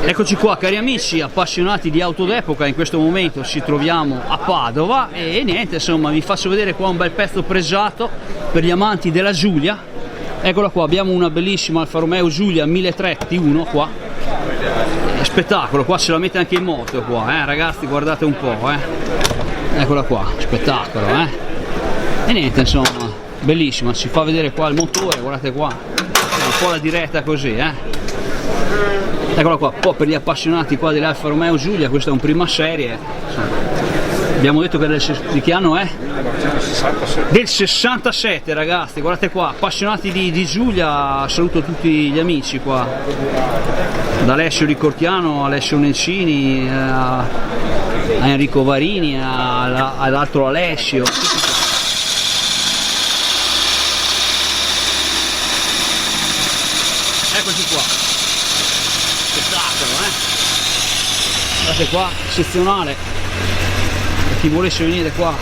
Eccoci qua cari amici appassionati di auto d'epoca, in questo momento ci troviamo a Padova e niente, insomma vi faccio vedere qua un bel pezzo pregiato per gli amanti della Giulia. Eccola qua, abbiamo una bellissima Alfa Romeo Giulia 1300 T1 qua, spettacolo, qua ce la mette anche in moto qua, ragazzi, guardate un po', eccola qua, spettacolo, e niente, insomma, bellissima, ci fa vedere qua il motore, guardate qua, un po' la diretta così, eccola qua, un po' per gli appassionati qua dell'Alfa Romeo Giulia, questa è un prima serie, abbiamo detto che di che anno è? Del 67 ragazzi, guardate qua, appassionati di Giulia, saluto tutti gli amici qua, da Alessio Ricortiano, Alessio Nencini, a Enrico Varini, all'altro Alessio. Eccoci qua, spettacolo, guardate qua, eccezionale, per chi volesse venire qua,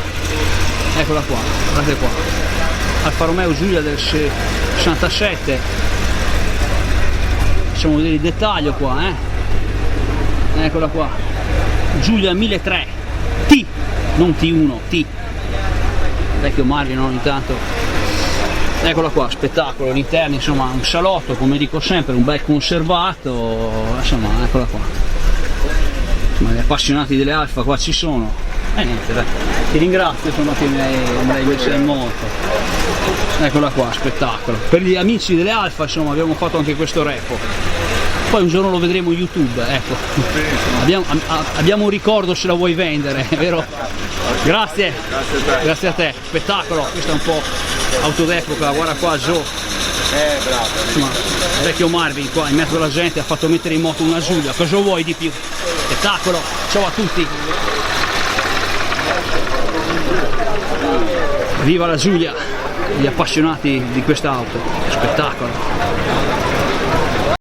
eccola qua, guardate qua, Alfa Romeo Giulia del 67, facciamo vedere il dettaglio qua, eccola qua, Giulia 1300 T, non T1, T, vecchio Marvin ogni tanto. Eccola qua, spettacolo, all'interno, insomma, un salotto, come dico sempre, un bel conservato, insomma, eccola qua. Insomma, gli appassionati delle Alfa qua ci sono. E niente, dai, ti ringrazio, insomma, che me l'hai messa in moto. Eccola qua, spettacolo. Per gli amici delle Alfa, insomma, abbiamo fatto anche questo repo. Poi un giorno lo vedremo in YouTube, ecco. Abbiamo un ricordo se la vuoi vendere, vero? Grazie, grazie a te, spettacolo, questo è un po' auto d'epoca, guarda qua Joe, bravo. insomma, il vecchio Marvin qua in mezzo alla gente ha fatto mettere in moto una Giulia, cosa vuoi di più? Spettacolo, ciao a tutti, viva la Giulia, gli appassionati di quest'auto, spettacolo.